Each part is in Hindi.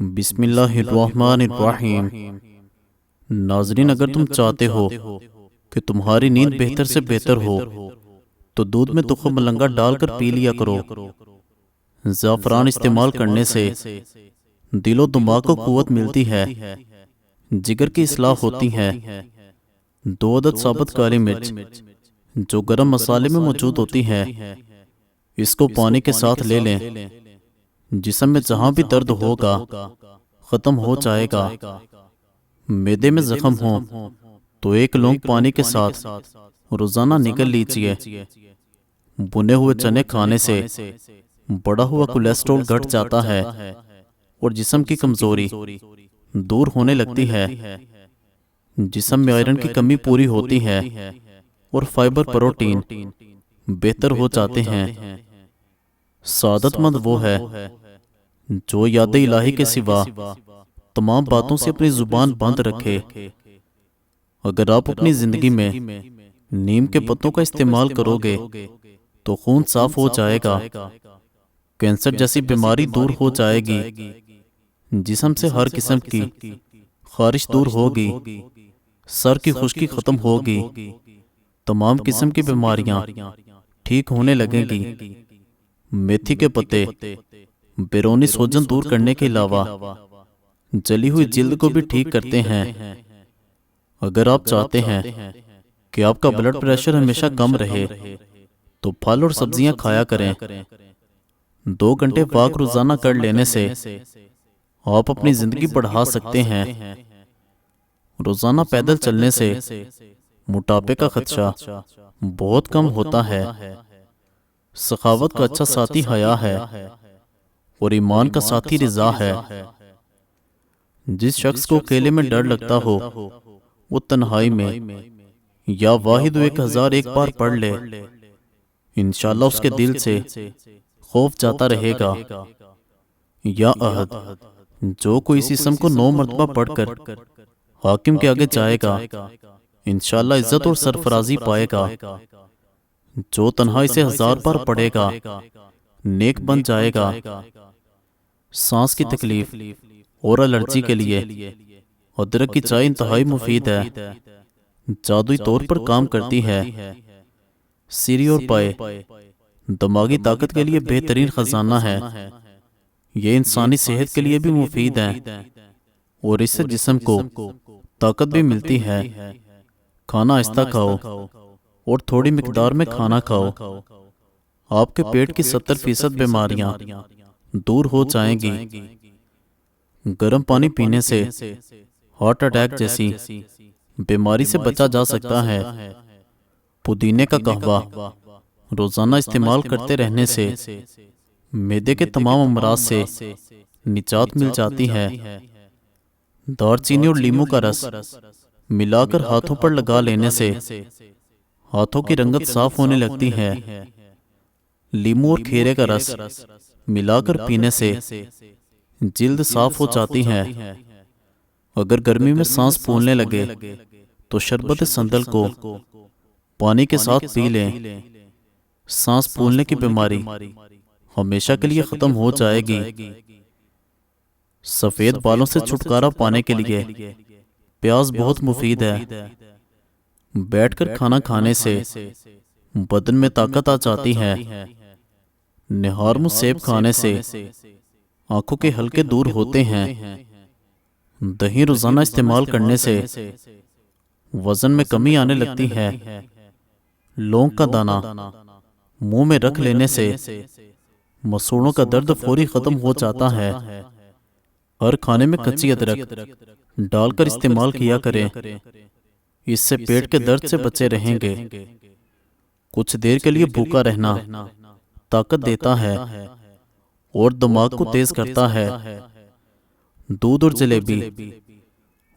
बिस्मिल्लाहिर्रहमानिर्रहीम। नाजरीन, अगर तुम चाहते हो कि तुम्हारी नींद बेहतर से बेहतर हो तो दूध में तुखम मलंगा डालकर पी लिया करो। ज़ाफ़रान इस्तेमाल करने से दिलो दिमाग को कुव्वत मिलती है, जिगर की इस्लाह होती है। 2 अदद साबुत काली मिर्च जो गरम मसाले में मौजूद होती है, इसको पानी के साथ ले लें। जिस्म में जहाँ भी दर्द होगा ख़त्म हो जाएगा। मैदे में जख्म हो तो 1 लौंग पानी के साथ रोज़ाना निकल लीजिए। भुने हुए चने खाने से बढ़ा हुआ कोलेस्ट्रॉल घट जाता है और जिस्म की कमज़ोरी दूर होने लगती है। जिस्म में आयरन की कमी पूरी होती है और फाइबर प्रोटीन बेहतर हो जाते हैं। सादतमंद वो है जो याद इलाही के सिवा तमाम बातों से अपनी जुबान बंद रखे। अगर आप अपनी जिंदगी में नीम के पत्तों का इस्तेमाल करोगे तो खून साफ हो जाएगा, कैंसर जैसी बीमारी दूर हो जाएगी, जिस्म से हर किस्म की खारिश दूर होगी, सर की खुश्की खत्म होगी, तमाम किस्म की बीमारियां ठीक होने लगेंगी। मेथी के पत्ते बैरूनी सूजन दूर करने के अलावा जली हुई जिल्द को भी ठीक करते हैं। अगर आप चाहते हैं कि आपका ब्लड प्रेशर हमेशा कम रहे तो फल और सब्जियां खाया करें। 2 घंटे वॉक रोजाना कर लेने से आप अपनी जिंदगी बढ़ा सकते हैं। रोजाना पैदल चलने से मोटापे का खदशा बहुत कम होता है। सखावत का अच्छा साथी हया है और ईमान का साथी रिजा है। जिस शख्स को अकेले में डर लगता हो वो तन्हाई में या वाहिद 1001 बार पढ़ ले, इंशाल्लाह उसके दिल से खौफ जाता रहेगा। या अहद, जो कोई इस इसम को 9 मरतबा पढ़कर हाकिम के आगे जाएगा, इंशाल्लाह इज्जत और सरफराजी पाएगा। जो तन्हाई से 1000 बार पढ़ेगा नेक बन जाएगा। सांस की तकलीफ और एलर्जी के लिए अदरक की चाय इंतहाई मुफीद है, जादुई तौर पर काम करती है। सिरी और पाए दिमागी ताकत के लिए बेहतरीन खजाना है। ये इंसानी सेहत के लिए भी मुफीद है और इससे जिस्म को ताकत भी मिलती है। खाना आहिस्ता खाओ और थोड़ी मिकदार में खाना खाओ। आपके पेट की 70% बीमारियां दूर हो जाएंगी। गर्म पानी पीने से हार्ट अटैक जैसी बीमारी से बचा जा सकता है। पुदीने का कहवा रोजाना इस्तेमाल करते रहने से मैदे के तमाम अमराज से निजात मिल जाती है। दालचीनी और लीमू का रस मिलाकर हाथों पर लगा लेने से हाथों की रंगत साफ होने लगती है। लीमू और खीरे का रस मिलाकर पीने से जिल्द साफ हो जाती है। अगर गर्मी में सांस फूलने लगे तो शरबत संदल को पानी के साथ पी लें। सांस फूलने की बीमारी हमेशा के लिए खत्म हो जाएगी। सफेद बालों से छुटकारा पाने के लिए प्याज बहुत मुफीद है। बैठकर खाना खाने से बदन में ताकत आ जाती है। निहारमु सेब खाने से आंखों के हल्के दूर होते हैं। दही रोजाना इस्तेमाल करने से वजन में कमी आने लगती है। लौंग का दाना मुंह में रख लेने से मसूड़ों का दर्द फौरी खत्म हो जाता है। हर खाने में कच्ची अदरक डालकर इस्तेमाल किया करें, इससे पेट के दर्द से बचे रहेंगे। कुछ देर के लिए भूखा रहना ताकत देता है और दिमाग को तेज करता है। दूध और जलेबी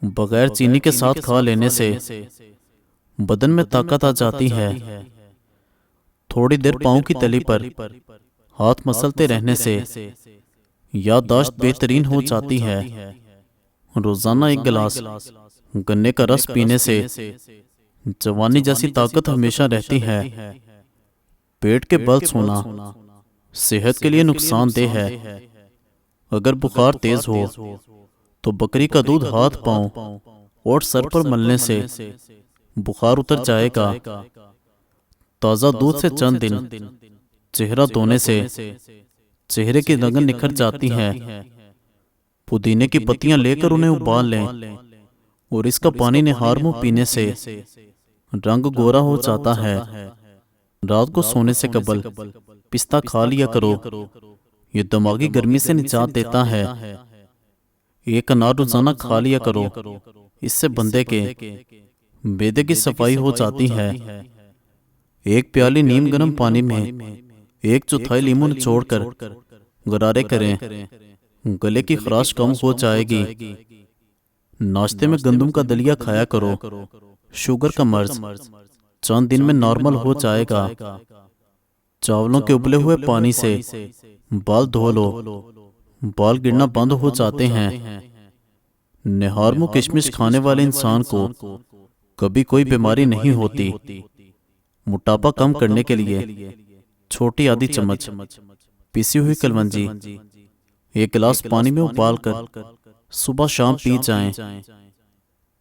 बगैर चीनी के साथ खा लेने से बदन में ताकत आ जाती है। थोड़ी देर पाँव की तली पर हाथ मसलते रहने से याददाश्त बेहतरीन हो जाती है। रोजाना 1 गिलास गन्ने का रस पीने से जवानी जैसी ताकत हमेशा रहती है। पेट के बल सोना सेहत के लिए नुकसानदेह है। अगर बुखार तेज हो तो बकरी का दूध हाथ, पांव और सर पर मलने से बुखार उतर जाएगा। ताज़ा दूध से चंद दिन चेहरा धोने से चेहरे की रंगत निखर जाती है। पुदीने की पत्तियां लेकर उन्हें उबाल लें और इसका पानी निहार मुंह पीने से रंग गोरा हो जाता है। रात को सोने से कबल पिस्ता खा लिया करो, ये दिमागी गर्मी से निजात देता है। एक अनार रोजाना खा लिया करो, इससे बंदे के बेदे की सफाई हो जाती है। एक प्याली नीम गर्म पानी में 1/4 लीमू निचोड़कर गरारे करें, गले की खराश कम हो जाएगी। नाश्ते में गंदम का दलिया खाया करो, शुगर का मर्ज चंद दिन में नॉर्मल हो जाएगा। चावलों के उबले हुए पानी से बाल धो लो, बाल गिरना बंद हो जाते हैं। निहारमू किशमिश खाने वाले इंसान को कभी कोई बीमारी नहीं होती। मोटापा कम करने के लिए छोटी आधी चम्मच पिसी हुई कलवंजी 1 गिलास पानी में उबालकर सुबह शाम पी जाएं।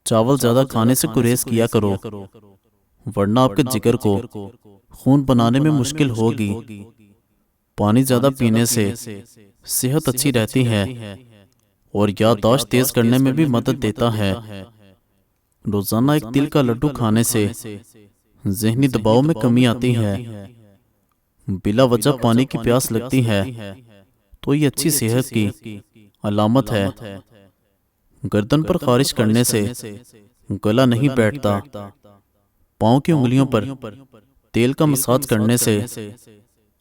चावल ज्यादा खाने से गुरेज किया करो, वरना आपके जिगर को खून बनाने में मुश्किल होगी। पानी ज्यादा पीने से सेहत अच्छी रहती है और याददाश्त तेज करने में भी मदद देता है। रोजाना एक तिल का लड्डू खाने से ज़हनी दबाव में कमी आती है। बिला वजह पानी की प्यास लगती है तो ये अच्छी सेहत की अलामत है। गर्दन पर खारिश करने से गला नहीं बैठता। पाँव की उंगलियों पर तेल का मसाज करने से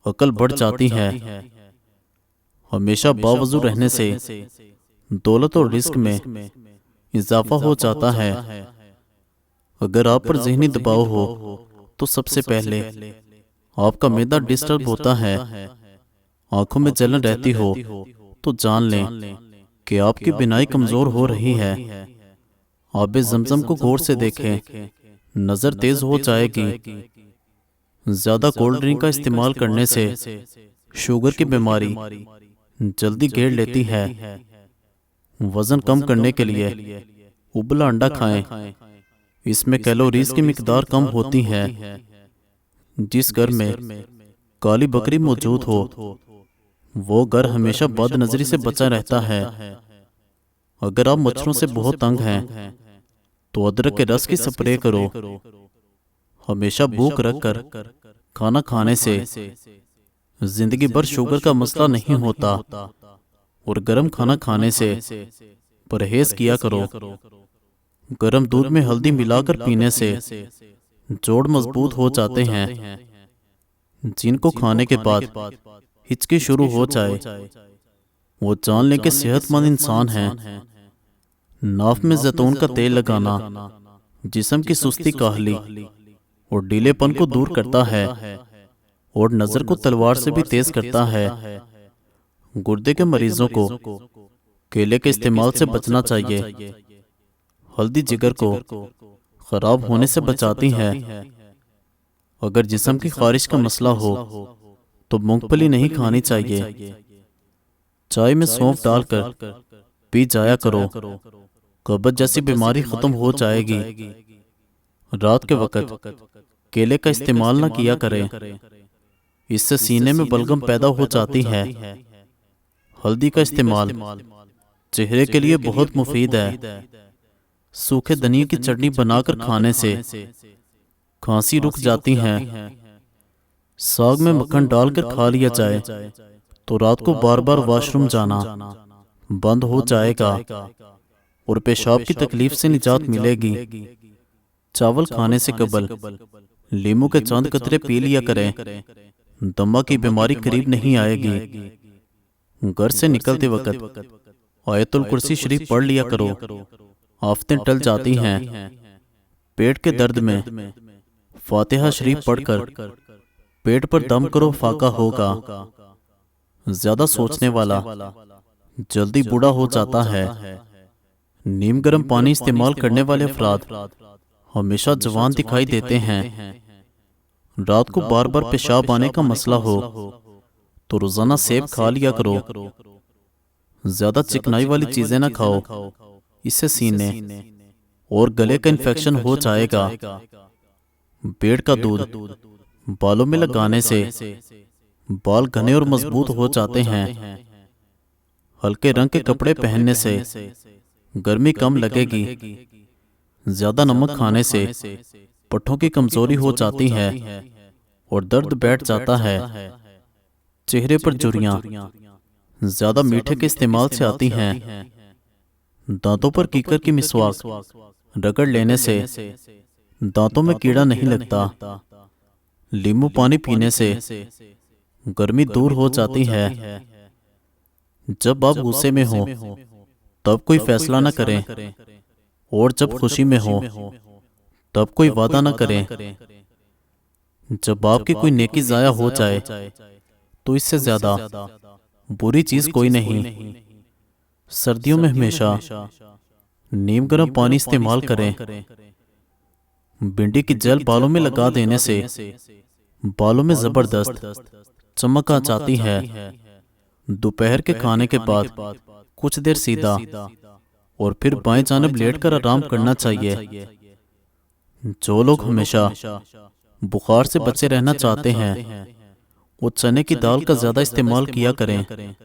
अकल बढ़ जाती है। हमेशा बावजू रहने से दौलत और रिस्क में इजाफा हो जाता है। अगर आप पर ज़हनी दबाव हो तो सबसे पहले आपका मैदा डिस्टर्ब होता है, आंखों में जलन रहती हो तो जान लें कि आपकी बिनाई कमजोर हो रही है। आबे ज़मज़म को गौर से देखें, नज़र तेज हो जाएगी। ज्यादा कोल्ड ड्रिंक का इस्तेमाल करने से शुगर की बीमारी जल्दी घेर लेती है। वजन कम करने के लिए उबला अंडा खाएं, इसमें कैलोरीज की मिकदार कम होती है। जिस घर में काली बकरी मौजूद हो वो घर हमेशा बदनजरी से बचा रहता है। अगर आप मच्छरों से बहुत तंग हैं तो अदरक के रस की स्प्रे करो। हमेशा भूख रखकर खाना खाने से जिंदगी भर शुगर का मसला नहीं होता और गर्म खाना खाने से परहेज किया करो। गर्म दूध में हल्दी मिलाकर पीने से जोड़ मजबूत हो जाते हैं। जिनको खाने के बाद हिचकी शुरू हो जाए वो जान लें कि सेहतमंद इंसान हैं। नाफ में जैतून का तेल लगाना जिस्म की सुस्ती, काहली और ढीलेपन को दूर करता है और नजर को तलवार से भी तेज करता है। गुर्दे के मरीजों को केले के इस्तेमाल से बचना चाहिए। हल्दी जिगर को खराब होने से बचाती है। अगर जिस्म की खारिश का मसला हो तो मूंगफली नहीं खानी चाहिए। चाय में सौंफ डालकर पी जाया करो, कब्ज जैसी बीमारी खत्म हो जाएगी। रात के वक्त केले का इस्तेमाल न किया करें, इससे सीने में बलगम पैदा हो जाती है। हल्दी का इस्तेमाल चेहरे के लिए बहुत मुफीद है। सूखे धनिया की चटनी बनाकर खाने से खांसी रुक जाती है। साग में मक्खन डालकर खा लिया जाए तो रात को बार बार वॉशरूम जाना बंद हो जाएगा और पेशाब की तकलीफ से निजात मिलेगी। चावल खाने से कबल लीमू के चंद कतरे पी लिया करें, दमा की बीमारी करीब नहीं आएगी। घर से निकलते वक्त आयतुल कुर्सी शरीफ पढ़ लिया करो, आफतें टल जाती हैं। पेट के दर्द में फातिहा शरीफ पढ़कर पेट पर दम करो, फाका होगा। ज्यादा सोचने वाला जल्दी बूढ़ा हो जाता है। नीम गर्म पानी इस्तेमाल करने वाले अफराद हमेशा जवान दिखाई देते हैं। रात को बार बार पेशाब आने का मसला हो तो रोजाना सेब खा लिया करो। ज्यादा चिकनाई वाली चीजें ना खाओ, इससे सीने और गले का इन्फेक्शन हो जाएगा। पेड़ का दूध बालों में लगाने से बाल घने और मजबूत हो जाते हैं। हल्के रंग के कपड़े पहनने से गर्मी कम लगेगी। ज्यादा नमक खाने से पट्टों की कमजोरी हो जाती है और दर्द बैठ जाता है। चेहरे पर झुर्रियां ज्यादा मीठे के इस्तेमाल से आती हैं। दांतों पर कीकर की मिसवाक रगड़ लेने से दांतों में कीड़ा नहीं लगता। नींबू पानी पीने से गर्मी दूर हो जाती है। जब आप गुस्से में हो तब कोई फैसला न करें, और जब खुशी में हो तब कोई वादा न करें। जब आपकी कोई नेकी जाया हो जाए तो इससे ज्यादा बुरी चीज कोई नहीं। सर्दियों में हमेशा नीम गर्म पानी इस्तेमाल करें। भिंडी की जेल बालों में लगा देने से बालों में जबरदस्त चमक आ जाती है। दोपहर के खाने के बाद कुछ देर सीधा और फिर बाएं जानब लेटकर आराम करना चाहिए। जो लोग हमेशा बुखार से बचे रहना चाहते हैं वो चने की दाल का ज्यादा इस्तेमाल किया करें।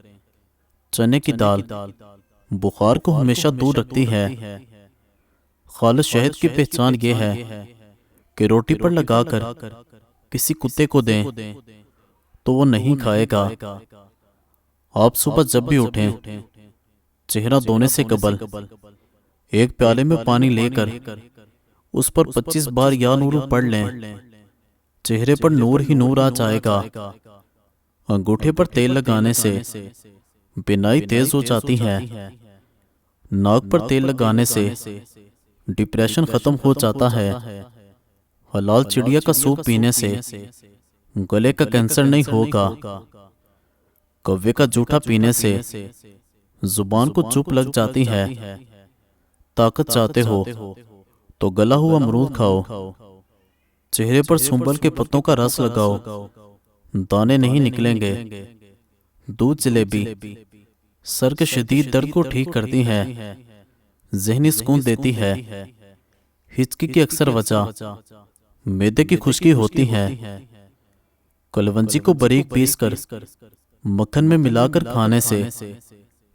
चने की दाल बुखार को हमेशा दूर रखती है। खालिस शहद की पहचान ये है कि रोटी पर लगाकर किसी कुत्ते को दें तो वो नहीं खाएगा। आप सुबह जब भी उठें, चेहरा धोने से कबल एक प्याले में पानी लेकर उस पर 25 बार या नूर पढ़ लें। चेहरे पर नूर ही नूर आ जाएगा। अंगूठे पर तेल लगाने से बिनाई तेज हो जाती है। नाक पर तेल लगाने से डिप्रेशन खत्म हो जाता है। हलाल चिड़िया का सूप पीने से गले का कैंसर नहीं होगा। कौवे का जूठा पीने से जुबान को चुप लग जाती है। ताकत चाहते हो तो गला हुआ अमरूद खाओ। चेहरे पर सुंबल के पत्तों का रस लगाओ, दाने नहीं निकलेंगे। दूध जलेबी सर के शदीद दर्द को ठीक करती है, ज़हनी सुकून देती है। हिचकी की अक्सर वजह मैदे की खुश्की होती है। कलवंजी को बारीक पीसकर मक्खन में मिलाकर खाने से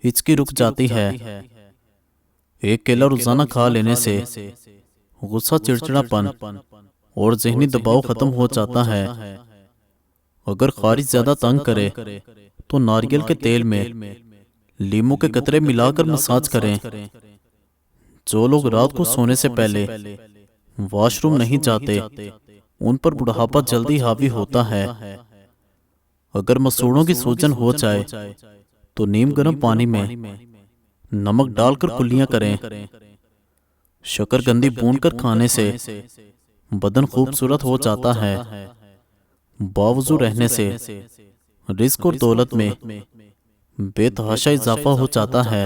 हिचकी रुक जाती है। एक केला रोजाना खा लेने से गुस्सा, चिड़चिड़ापन और ज़हनी दबाव खत्म हो जाता है। अगर खारिज ज्यादा तंग करे तो नारियल के तेल में लीमू के कतरे मिलाकर मसाज करें। जो लोग रात को सोने से पहले वॉशरूम नहीं जाते उन पर बुढ़ापा जल्दी हावी होता है। अगर मसूड़ों की सूजन हो जाए तो नीम गर्म पानी में नमक डालकर कुल्लियां करें। शकरकंदी भूनकर खाने से बदन खूबसूरत हो जाता है। बावजू रहने से रिस्क और दौलत में बेतहाशा इजाफा हो जाता है।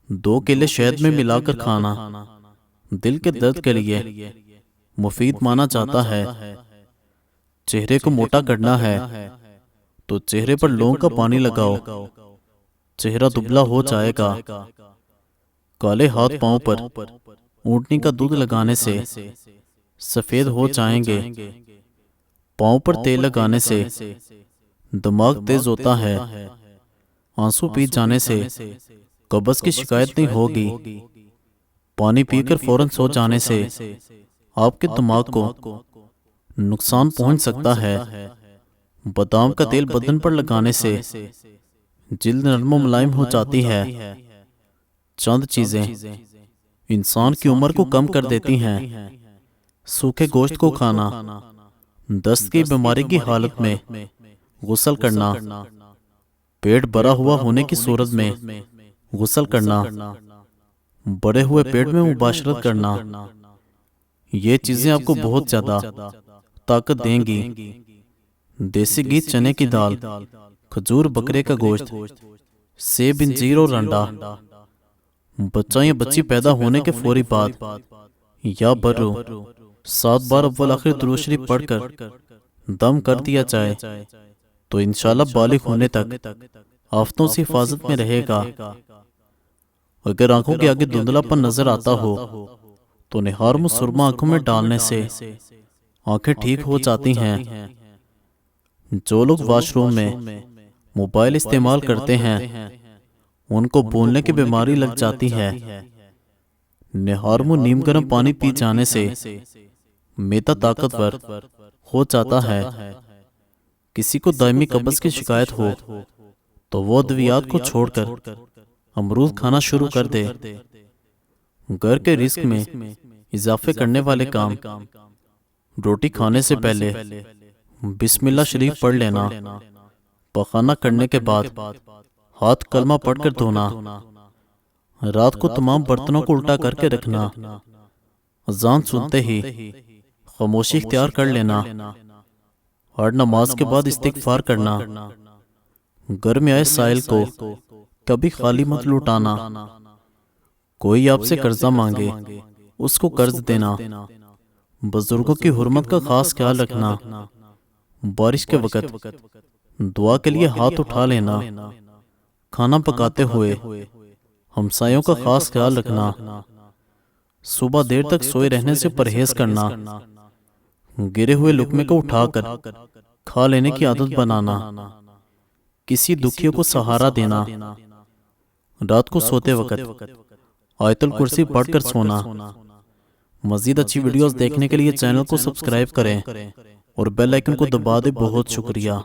2 केले शहद में मिलाकर खाना दिल के दर्द के लिए मुफीद माना जाता है। चेहरे को मोटा करना है तो चेहरे पर लौंग का पानी लगाओ, चेहरा दुबला हो जाएगा। काले हाथ पांव पर ऊंटनी का दूध लगाने से सफेद हो जाएंगे। पांव पर तेल लगाने से दिमाग तेज होता है। आंसू पी जाने से कब्ज की शिकायत नहीं होगी। पानी पीकर फौरन सो जाने से आपके दिमाग को नुकसान पहुंच सकता है। बादाम का तेल बदन पर लगाने से जिल्द नरम और मुलायम हो जाती है। चंद चीजें इंसान की उम्र को कम कर देती हैं। सूखे गोश्त को खाना, दस्त की बीमारी की हालत में गुस्ल करना, पेट भरा हुआ होने की सूरत में गुस्ल करना, बड़े हुए पेट में मुबाशरत करना, ये चीजें आपको बहुत ज्यादा ताकत देंगी। देसी घी, चने की दाल, खजूर, बकरे का गोश्त, सेब, इंजीर और अंडा। बच्चा या बच्ची पैदा होने के फौरी बाद या बर्रो 7 बार अव्वल आखिर दुरूद शरीफ पढ़कर दम कर दिया जाए तो इंशाल्लाह बालिग होने तक आफतों से हिफाजत में रहेगा। अगर आंखों के आगे धुंधलापन नजर आता हो तो निहार में सुरमा आंखों में डालने से आंखें ठीक हो जाती हैं। जो लोग वॉशरूम में मोबाइल इस्तेमाल करते हैं उनको भूलने की बीमारी लग जाती है। निहार में नीम गर्म पानी पी जाने से मैदा ताकतवर हो जाता है। किसी को दायमी कब्ज की शिकायत हो तो वो अद्वियात को छोड़कर अमरूद खाना शुरू कर दे। घर के रिस्क में इजाफे करने वाले काम, रोटी खाने से पहले बिस्मिल्लाह शरीफ पढ़ लेना, पखाना करने के बाद हाथ कलमा पढ़कर धोना, रात को तमाम बर्तनों को उल्टा करके रखना, अजान सुनते ही खामोशी इख्तियार कर लेना, हर नमाज के बाद इस्तिगफार करना, घर में आए साइल को कभी खाली मत लुटाना, कोई आपसे कर्जा मांगे उसको कर्ज देना, बुजुर्गों की हुर्मत का खास ख्याल रखना, बारिश के वक्त दुआ के लिए हाथ उठा लेना, खाना पकाते हुए हमसायों का खास ख्याल रखना, सुबह देर तक सोए रहने से परहेज करना, गिरे हुए लुकमे को उठाकर खा लेने की आदत बनाना, किसी दुखियों को सहारा देना, रात को सोते वक्त आयतुल कुर्सी पढ़कर सोना। मजीद अच्छी वीडियोस देखने के लिए चैनल को सब्सक्राइब करें और बेल आइकन को दबा दें। बहुत शुक्रिया।